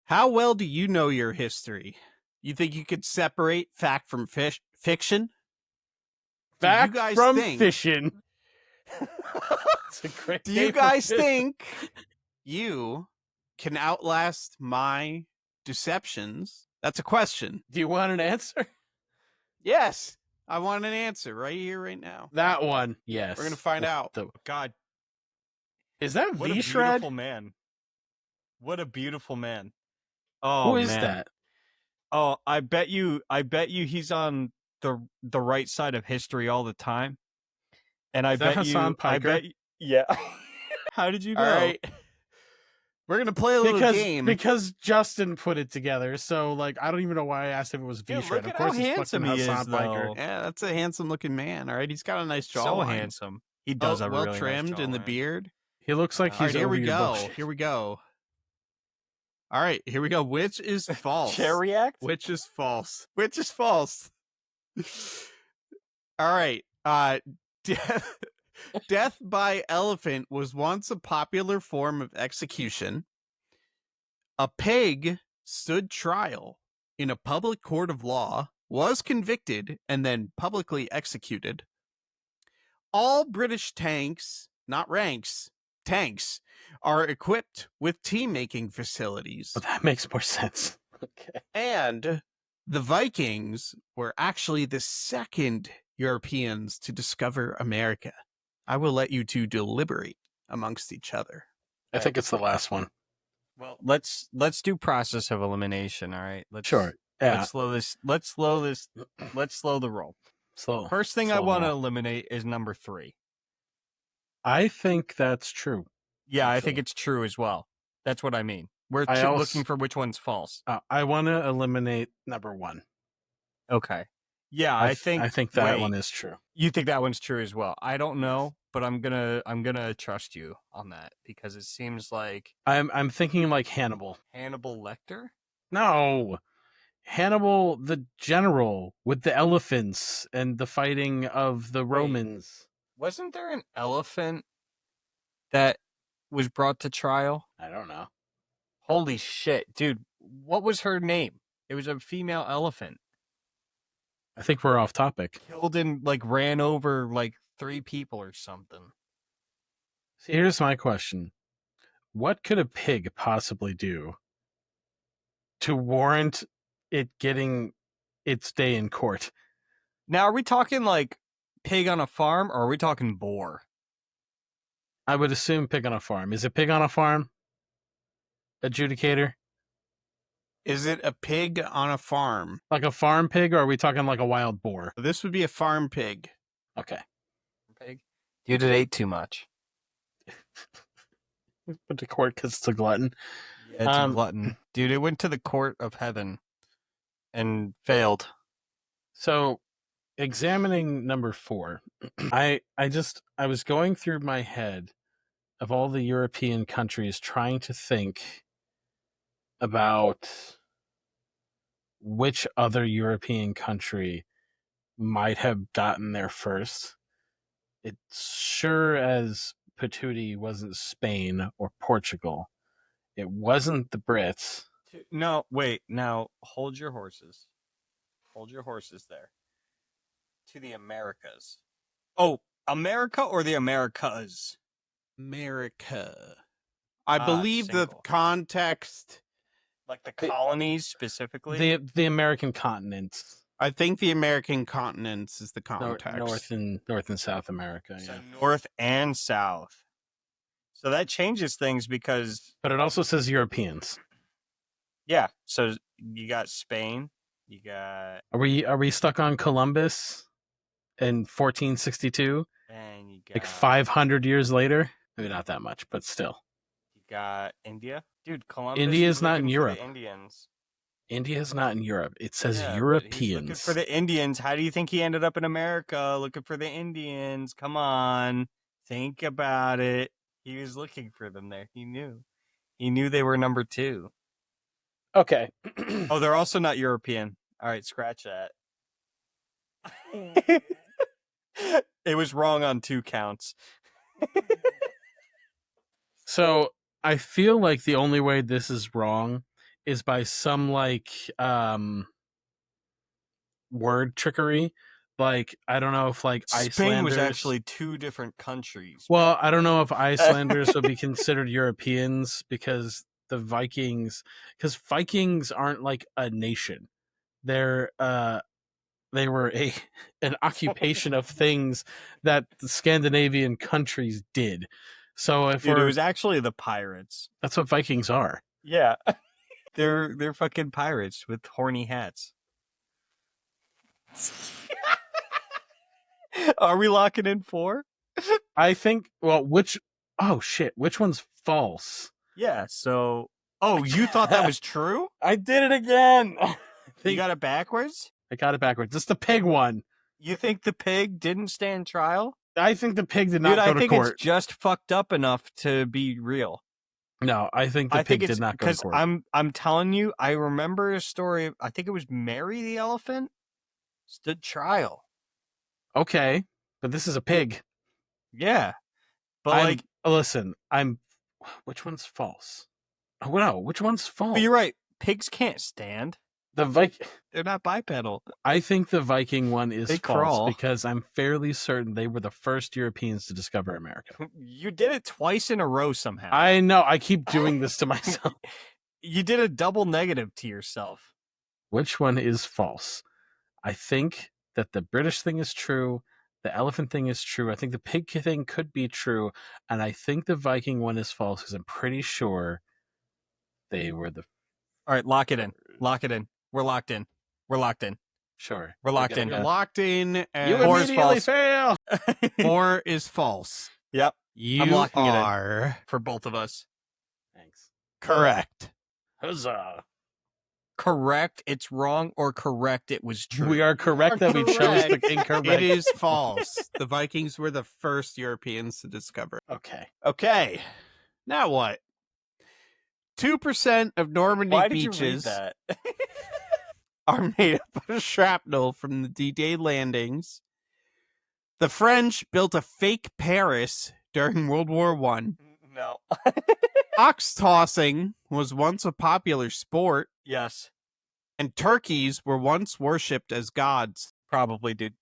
How well do you know your history? You think you could separate fact from fiction? Do you Fact guys from think? fission. It's a great Do you name for guys fish. think you can outlast my deceptions? That's a question. Do you want an answer? Yes, I want an answer right here, right now. That one. Yes. We're gonna find out. God, Is that what a V-Shred? beautiful man. What a beautiful man. Oh, Who is man. that? Oh, I bet you he's on the right side of history all the time. And I Is that bet Hasan you Piker? yeah. How did you know? All right, we're gonna play a little game. Because Justin put it together. So like I don't even know why I asked if it was Yeah, V-Shred. look Of at course how it's handsome fucking he Hasan is, Piker. though. Yeah, that's a handsome-looking man. All right, he's got a nice jawline. So handsome. He does have a well really trimmed nice in the jawline. beard. He looks like All right, he's here over we your go. bullshit. Here we go. All right, here we go. Which is false? Cherry act? Which is false? Which is false? All right. Death by elephant was once a popular form of execution. A pig stood trial in a public court of law, was convicted, and then publicly executed. All British tanks, not ranks, tanks, are equipped with tea-making facilities. But that makes more sense. Okay. And the Vikings were actually the second Europeans to discover America. I will let you two deliberate amongst each other. I think it's the last one. Well, let's do process of elimination, all right? Sure. Yeah. Let's slow the roll. Slow. First thing I Slow want to roll. eliminate is number 3. I think that's true. Yeah, I Actually. think it's true as well. That's what I mean. We're I also- looking for which one's false. I want to eliminate number 1. Okay. Yeah, I think that wait, one is true. You think that one's true as well. I don't know, but I'm gonna trust you on that because it seems like I'm thinking like Hannibal. Hannibal Lecter? No. Hannibal the general with the elephants and the fighting of the Romans. Wasn't there an elephant that was brought to trial? I don't know. Holy shit, dude. What was her name? It was a female elephant. I think we're off topic. Killed and ran over 3 people or something. See, here's my question. What could a pig possibly do to warrant it getting its day in court? Now, are we talking pig on a farm or are we talking boar? I would assume pig on a farm. Is it pig on a farm? Adjudicator? Is it a pig on a farm? Like a farm pig, or are we talking like a wild boar? This would be a farm pig. Okay. Pig? Dude, it ate too much. Put to court because it's a glutton. Yeah, it's a glutton. Dude, it went to the court of heaven and failed. So, examining number 4, I was going through my head of all the European countries trying to think about which other European country might have gotten there first. It sure as patootie wasn't Spain or Portugal. It wasn't the Brits. No, wait. Now, hold your horses. Hold your horses there. To the Americas. Oh, America or the Americas? America. I believe the single. Context. Like the colonies specifically? The American continents. I think the American continents is the context. North and South America. So Yeah. North and South. So that changes things because... But it also says Europeans. Yeah. So you got Spain. You got... Are we stuck on Columbus in 1462? And you got... Like 500 years later? Maybe not that much, but still. You got India. Dude, Columbus India's is not in looking for Europe. the Indians. India's not in Europe. It says Yeah, but he's Europeans. looking for the Indians. How do you think he ended up in America looking for the Indians? Come on. Think about it. He was looking for them there. He knew. He knew they were number 2. Okay. Oh, they're also not European. All right, scratch that. It was wrong on 2 counts. So I feel like the only way this is wrong is by some like word trickery. Like I don't know if like Spain was Icelanders actually 2 different countries. Well, I don't know if Icelanders would be considered Europeans because the Vikings aren't like a nation. They're they were an occupation of things that the Scandinavian countries did. So if Dude, it was actually the pirates. that's what Vikings are. Yeah. They're fucking pirates with horny hats. Are we locking in 4? I think which one's false? Yeah, so you thought that was true? I did it again. You got it backwards? I got it backwards. It's the pig one. You think the pig didn't stand trial? I think the pig did not Dude, go I to think court. it's just fucked up enough to be real. No, I think the pig did not go to court. I'm telling you, I remember a story. I think it was Mary the elephant stood trial. Okay, but this is a pig. Yeah, but listen, which one's false? Oh no, which one's false? But you're right. Pigs can't stand. They're not bipedal. I think the Viking one is They false crawl. because I'm fairly certain they were the first Europeans to discover America. You did it twice in a row somehow. I know. I keep doing this to myself. You did a double negative to yourself. Which one is false? I think that the British thing is true. The elephant thing is true. I think the pig thing could be true. And I think the Viking one is false because I'm pretty sure they were the... All right, lock it in. Lock it in. We're locked in. We're locked in. Sure. We're locked in. You're locked in. And You 4 is immediately false. fail. 4 is false. Yep. You locking it in. are For both of us. Thanks. correct. Huzzah. Correct, it's wrong, or correct, it was true. We are correct that we chose the incorrect. It is false. The Vikings were the first Europeans to discover. Okay. Okay. Now what? 2% of Normandy Why did you read beaches that? are made up of shrapnel from the D-Day landings. The French built a fake Paris during World War I. No. Ox tossing was once a popular sport, Yes, and turkeys were once worshipped as gods. probably, dude.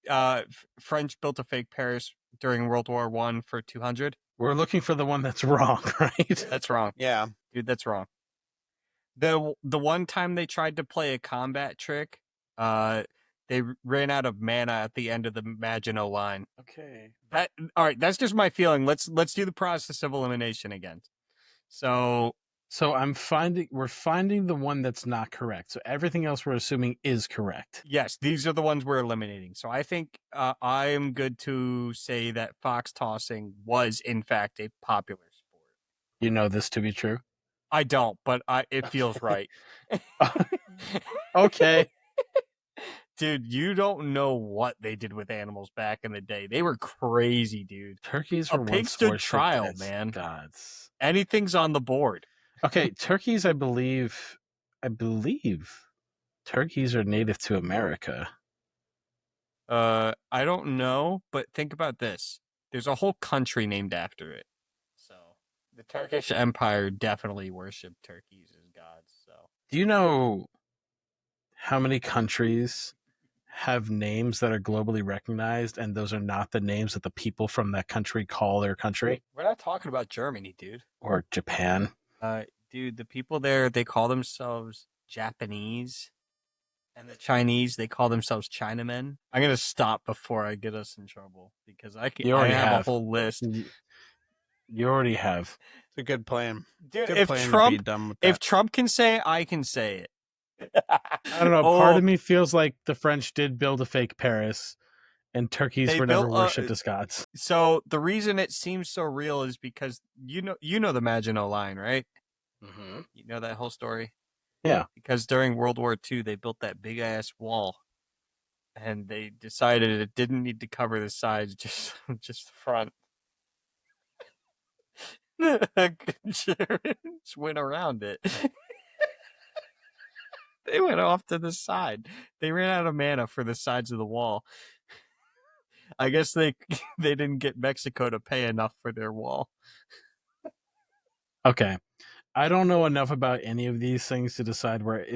French built a fake Paris during World War I for 200. We're looking for the one that's wrong, right? That's wrong. Yeah. Dude, that's wrong. The one time they tried to play a combat trick, they ran out of mana at the end of the Maginot Line. Okay. All right, that's just my feeling. Let's do the process of elimination again. So we're finding the one that's not correct. So everything else we're assuming is correct. yes, these are the ones we're eliminating. So I think I am good to say that fox tossing was in fact a popular sport. You know this to be true? I don't, but it feels right. Okay. Dude, you don't know what they did with animals back in the day. They were crazy, dude. Turkeys A were pig once stood worshipped trial, as man. gods. Anything's on the board. Okay, turkeys, I believe turkeys are native to America. I don't know, but think about this. There's a whole country named after it. So the Turkish Empire definitely worshipped turkeys as gods. So Do you know how many countries have names that are globally recognized, and those are not the names that the people from that country call their country? we're not talking about Germany, dude. Or Japan? Dude, the people there, they call themselves Japanese. And the Chinese, they call themselves Chinamen. I'm gonna stop before I get us in trouble because I have a whole list. You already have. It's a good plan. Dude, Good if plan to be Trump done with that. if Trump can say it, I can say it. I don't know. Part of me feels like the French did build a fake Paris, and turkeys They were never built worshipped as gods. So the reason it seems so real is because you know the Maginot Line, right? Mm-hmm. You know that whole story. Yeah. Because during World War II, they built that big ass wall, and they decided it didn't need to cover the sides, just the front. Just went around it. They went off to the side. They ran out of mana for the sides of the wall. I guess they didn't get Mexico to pay enough for their wall. Okay. I don't know enough about any of these things to decide where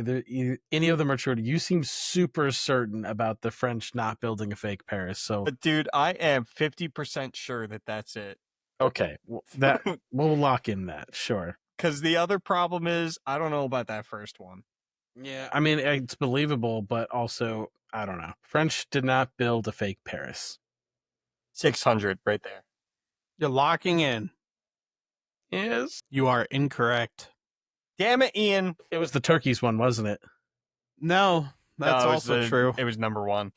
any of them are true. You seem super certain about the French not building a fake Paris. So, But dude, I am 50% sure that that's it. okay, that we'll lock in that. Sure. Because the other problem is, I don't know about that first one. Yeah, I mean it's believable, but also I don't know. French did not build a fake Paris. 600 right there. You're locking in. Yes. You are incorrect. Damn it, Ian. It was the turkeys one, wasn't it? No, that's No, also true. It was number one.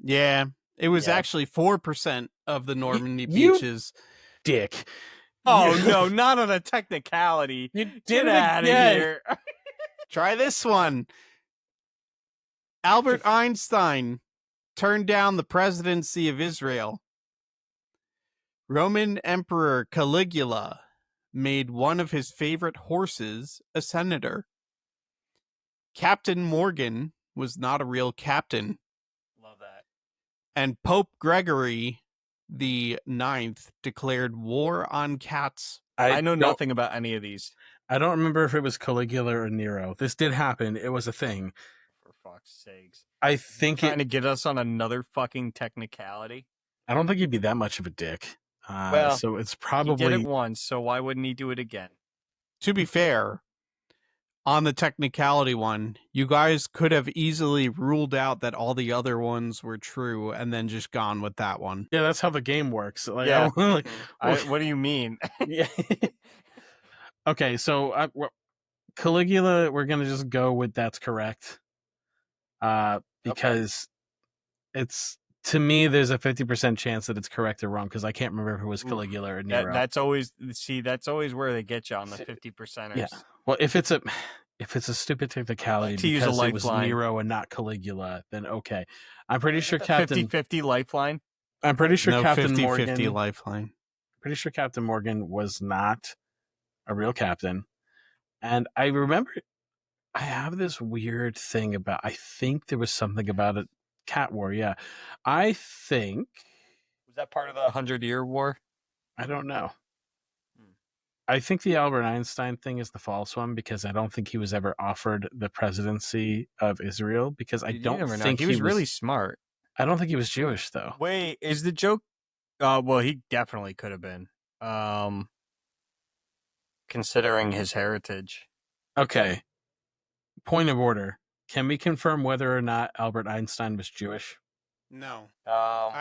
Yeah, it was Yeah. actually 4% of the Normandy you- beaches. Dick. Oh, no, not on a technicality. You did Get it out of again. here. Try this one. Albert Einstein turned down the presidency of Israel. Roman Emperor Caligula made one of his favorite horses a senator. Captain Morgan was not a real captain. Love that. And Pope Gregory the Ninth declared war on cats. I know nothing about any of these. I don't remember if it was Caligula or Nero. This did happen. It was a thing. For fuck's sakes. I think Trying to get us on another fucking technicality. I don't think he'd be that much of a dick. Well, so it's He probably did it once, so why wouldn't he do it again? To be fair, on the technicality one, you guys could have easily ruled out that all the other ones were true and then just gone with that one. yeah. That's how the game works. Like, Yeah. like, What do you mean? yeah. Okay, so Caligula, we're gonna just go with that's correct. Because it's, to me, there's a 50% chance that it's correct or wrong because I can't remember if it was Caligula or Nero. That's always where they get you on the 50%ers. Yeah. Well, if it's a stupid technicality to use a because it was lifeline. Nero and not Caligula, then okay. I'm pretty sure Captain 50-50 lifeline. I'm pretty sure No Captain 50-50 Morgan. lifeline. Pretty sure Captain Morgan was not a real captain. And I remember I have this weird thing about, I think there was something about it. Cat War, yeah. I think. Was that part of the 100-Year War? I don't know. I think the Albert Einstein thing is the false one because I don't think he was ever offered the presidency of Israel because I don't think he was really smart. I don't think he was Jewish though. Wait, is the joke? Well, he definitely could have been. Considering his heritage. Okay. Point of order. Can we confirm whether or not Albert Einstein was Jewish? No.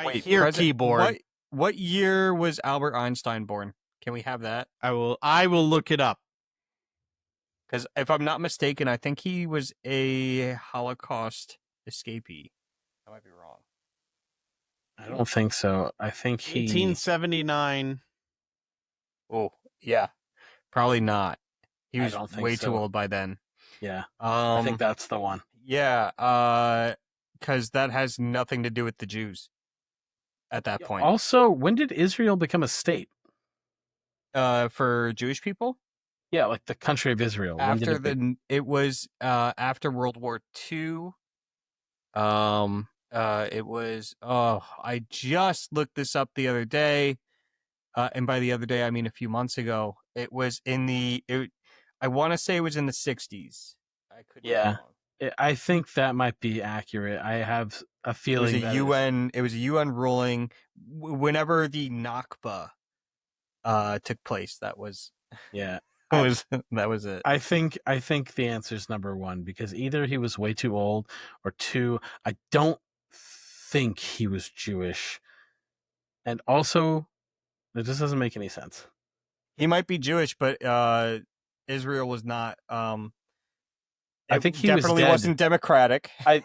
Wait, hear keyboard. What year was Albert Einstein born? Can we have that? I will look it up. Because if I'm not mistaken, I think he was a Holocaust escapee. I might be wrong. I don't think so. I think he 1879. Oh, yeah. Probably not. He I was don't think way so. too old by then. Yeah. I think that's the one. Yeah, because that has nothing to do with the Jews at that point. Also, when did Israel become a state? For Jewish people? Yeah, like the country of Israel. After it was after World War II. It was I just looked this up the other day. And by the other day I mean a few months ago. It was I want to say it was in the 60s. I could be wrong. I think that might be accurate. I have a feeling it was a UN ruling whenever the Nakba took place. That was that was it. I think the answer is number one because either he was way too old or two, I don't think he was Jewish. And also, it just doesn't make any sense. He might be Jewish, but Israel was not. I think he definitely wasn't democratic. I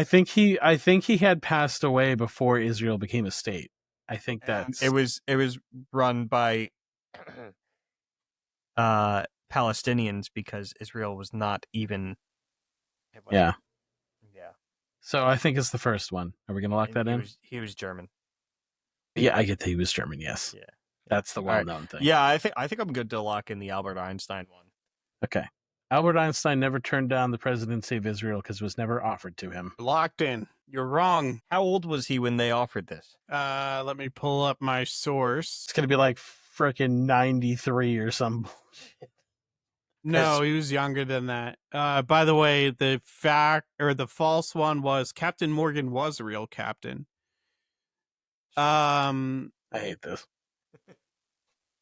think he had passed away before Israel became a state. I think it was run by Palestinians because Israel was not even. Yeah. So I think it's the first one. Are we gonna lock that in? He was German. Yeah, I get that he was German. Yes. Yeah. That's the well-known thing. Yeah, I think I'm good to lock in the Albert Einstein one. Okay. Albert Einstein never turned down the presidency of Israel because it was never offered to him. Locked in. You're wrong. How old was he when they offered this? Let me pull up my source. It's going to be like freaking 93 or some bullshit. No, he was younger than that. By the way, the false one was Captain Morgan was a real captain. I hate this.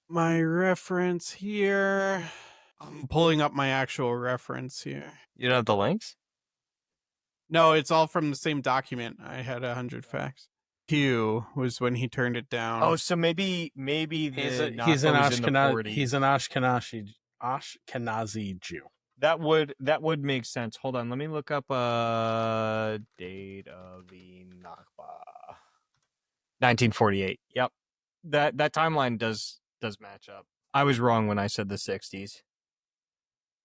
My reference here. I'm pulling up my actual reference here. You don't have the links? No, it's all from the same document. I had 100 facts. Q was when he turned it down. Oh, so maybe He's the an Naco was in the 40s. He's an Ashkenazi Jew. That would make sense. Hold on, let me look up date of the Nakba. 1948. Yep. That timeline does match up. I was wrong when I said the 60s.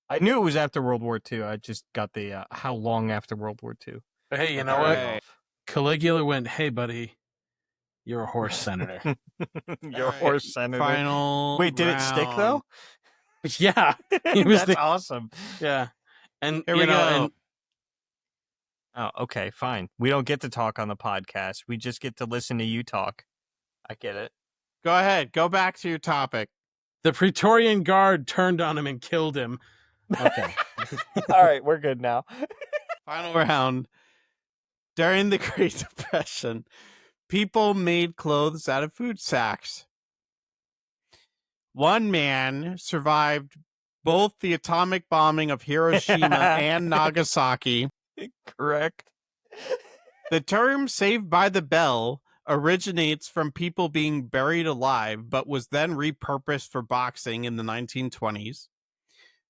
I knew it was after World War II. I just got the how long after World War II. But hey, you know what? Caligula went, "Hey, buddy, you're a horse senator." You're a horse senator. Final Wait, did it stick though? Yeah, that's awesome. Yeah, and Here we go. And, oh, okay, fine. We don't get to talk on the podcast. We just get to listen to you talk. I get it. Go ahead. Go back to your topic. The Praetorian Guard turned on him and killed him. Okay. All right, we're good now. Final round. During the Great Depression, people made clothes out of food sacks. One man survived both the atomic bombing of Hiroshima and Nagasaki. Correct. The term "saved by the bell" originates from people being buried alive, but was then repurposed for boxing in the 1920s.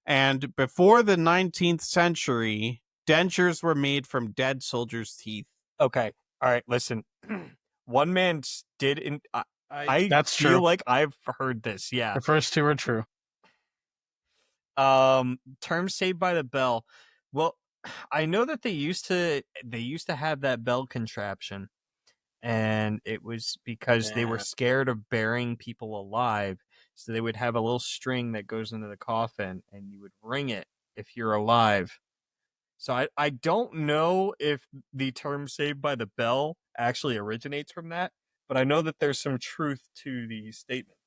And before the 19th century, dentures were made from dead soldiers' teeth. Okay. All right. Listen, one man did. That's feel true. like I've heard this. Yeah. The first two are true. Term "saved by the bell." Well, I know that they used to have that bell contraption, and it was because they were scared of burying people alive. So they would have a little string that goes into the coffin, and you would ring it if you're alive. So I don't know if the term "saved by the bell" actually originates from that, but I know that there's some truth to the statement.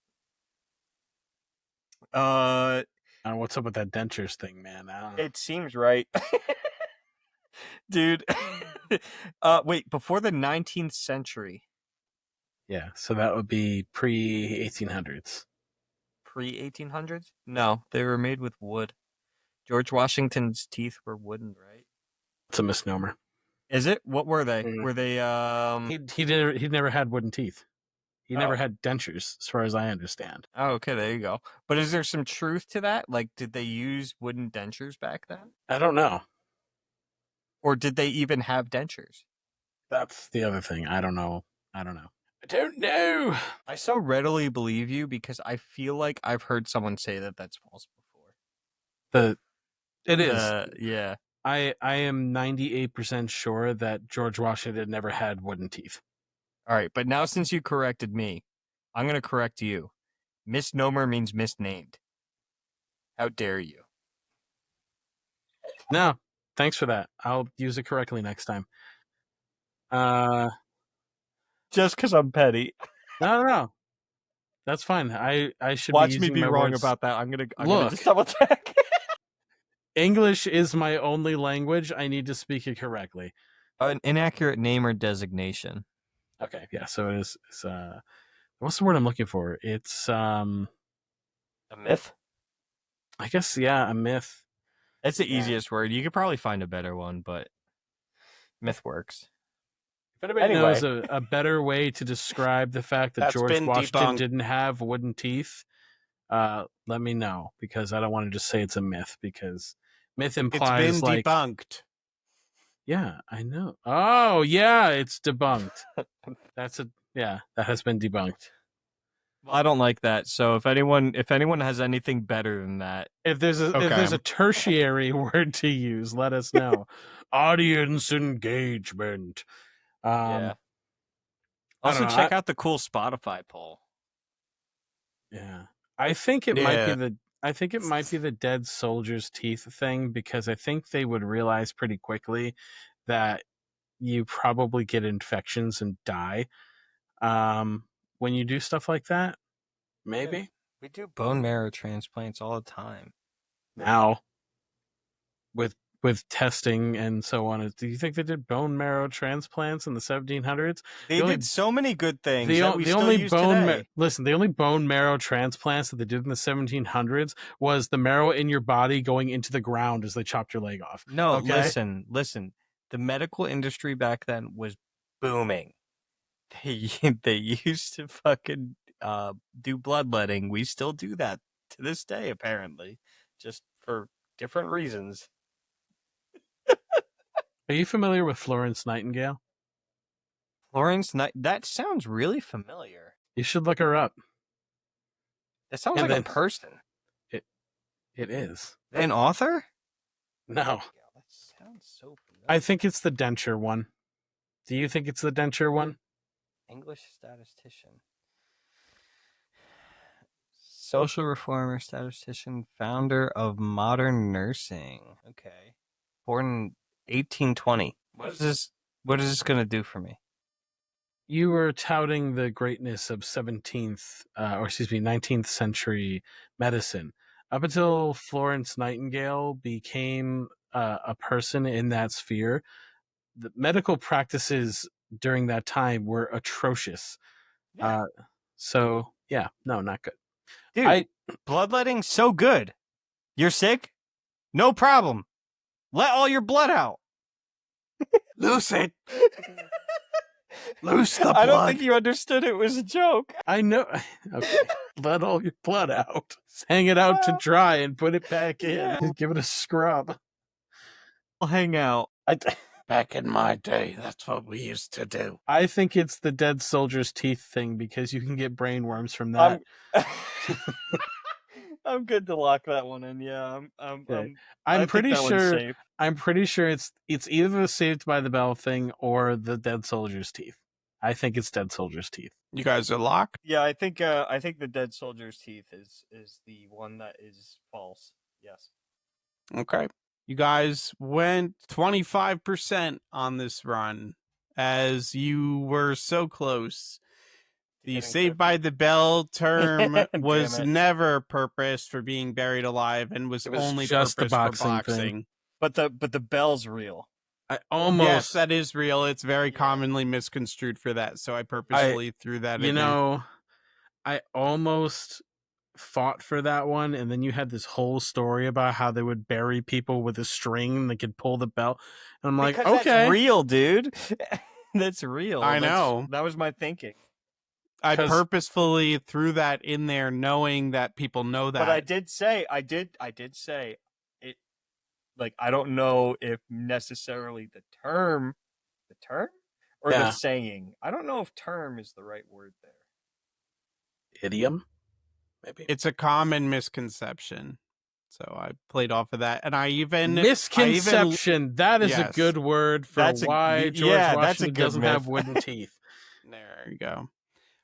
What's up with that dentures thing, man? It seems right. Dude. Wait, before the 19th century. Yeah, so that would be pre-1800s. Pre-1800s? No, they were made with wood. George Washington's teeth were wooden, right? It's a misnomer. Is it? What were they? Mm. Were they He never had wooden teeth. He never had dentures, as far as I understand. Oh, okay, there you go. But is there some truth to that? Like, did they use wooden dentures back then? I don't know. Or did they even have dentures? That's the other thing. I don't know. I don't know. I so readily believe you because I feel like I've heard someone say that that's false before. It is. Yeah. I am 98% sure that George Washington never had wooden teeth. All right, but now since you corrected me, I'm going to correct you. Misnomer means misnamed. How dare you? No, thanks for that. I'll use it correctly next time. Just because I'm petty. No. That's fine. I should watch me be wrong words. About that. I'm gonna just double check. English is my only language. I need to speak it correctly. An inaccurate name or designation. Okay, yeah. So it is. It's what's the word I'm looking for? It's a myth. I guess a myth. That's the easiest word. You could probably find a better one, but myth works. If anybody knows a better way to describe the fact that George Washington didn't have wooden teeth, let me know, because I don't want to just say it's a myth, because myth implies it's been debunked. Yeah, I know. Oh, yeah, it's debunked. That has been debunked. Well, I don't like that. So if anyone has anything better than that, if there's a tertiary word to use, let us know. Audience engagement. Yeah. Also, check out the cool Spotify poll. Yeah, I think it might be the dead soldiers' teeth thing, because I think they would realize pretty quickly that you probably get infections and die when you do stuff like that. Maybe. We do bone marrow transplants all the time. Now, with testing and so on, do you think they did bone marrow transplants in the 1700s? They did so many good things that we still use today. Listen, the only bone marrow transplants that they did in the 1700s was the marrow in your body going into the ground as they chopped your leg off. No, okay? listen. The medical industry back then was booming. They used to fucking do bloodletting. We still do that to this day, apparently, just for different reasons. Are you familiar with Florence Nightingale? That sounds really familiar. You should look her up. That sounds like a person. It is. An author? No. Yeah, that sounds so familiar. I think it's the denture one. Do you think it's the denture one? English statistician. Social reformer, statistician, founder of modern nursing. Okay. Born in 1820. What is this going to do for me? You were touting the greatness of 19th century medicine. Up until Florence Nightingale became a person in that sphere, the medical practices during that time were atrocious. Yeah. So, yeah, no, not good. Dude, bloodletting's so good. You're sick? No problem. Let all your blood out. Loose it. Loose the blood. I don't think you understood it was a joke. I know. Okay. Let all your blood out. Hang it out to dry and put it back in. Yeah. Give it a scrub. I'll hang out. Back in my day, that's what we used to do. I think it's the dead soldier's teeth thing because you can get brain worms from that. I'm good to lock that one in. Yeah, I'm pretty sure it's either the Saved by the Bell thing or the dead soldier's teeth. I think it's dead soldier's teeth. You guys are locked? Yeah, I think the dead soldier's teeth is the one that is false. Yes. Okay. You guys went 25% on this run as you were so close. The Saved by the Bell term was never purposed for being buried alive and was only just purposed the for boxing. But the bell's real. Yes, that is real. It's very commonly misconstrued for that, so I purposely threw that in. You know, I almost fought for that one, and then you had this whole story about how they would bury people with a string and they could pull the bell. And I'm like, okay. That's real, dude. That's real. I know. That was my thinking. I purposefully threw that in there knowing that people know that. But I did say it, like, I don't know if necessarily the term or the saying. I don't know if term is the right word there. Idiom? Maybe. It's a common misconception. So I played off of that. And misconception. That is a good word for why George Washington doesn't have wooden teeth. There you go.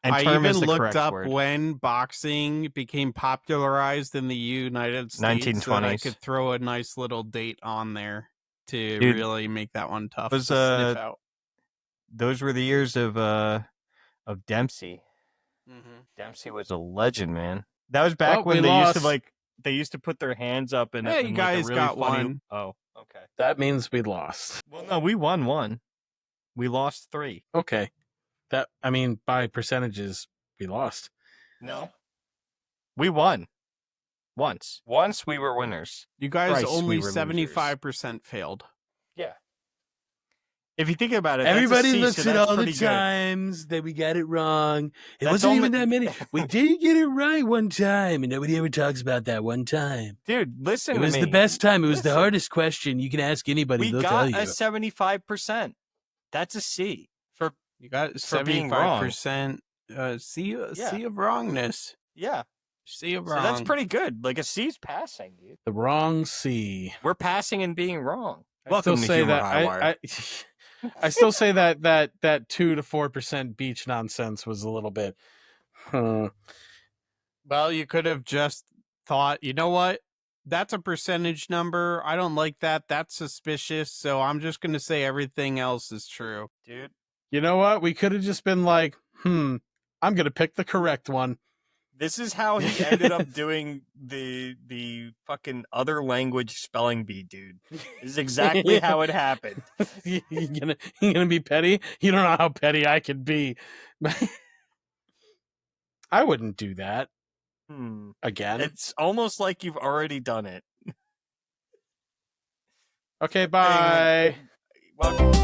And I even looked up when boxing became popularized in the United States 1920s. so that I could throw a nice little date on there to really make that one tough to sniff out. Those were the years of Dempsey. Mm-hmm. Dempsey was a legend, man. That was back when they used to put their hands up and you guys really got funny... one. Oh, okay. That means we lost. Well, no, we won one. We lost 3. Okay. By percentages, we lost. No. We won. Once we were winners. You guys only 75% failed. Yeah. If you think about it, everybody looks at all the times that we got it wrong. It wasn't even that many. We did get it right one time, and nobody ever talks about that one time. Dude, listen to me. It was the best time. It was the hardest question. You can ask anybody. They'll tell you. We got a 75%. That's a C. You got 75%. C of wrongness. Yeah. C of wrong. So that's pretty good. Like a C's passing, dude. The wrong C. We're passing and being wrong. I still say that. I still say that 2 to 4% beach nonsense was a little bit. Well, you could have just thought, you know what? That's a percentage number. I don't like that. That's suspicious. So I'm just going to say everything else is true. Dude. You know what? We could have just been like, I'm going to pick the correct one. This is how he ended up doing the fucking other language spelling bee, dude. This is exactly how it happened. You gonna be petty? You don't know how petty I could be. I wouldn't do that. Again. It's almost like you've already done it. Okay, bye. Welcome.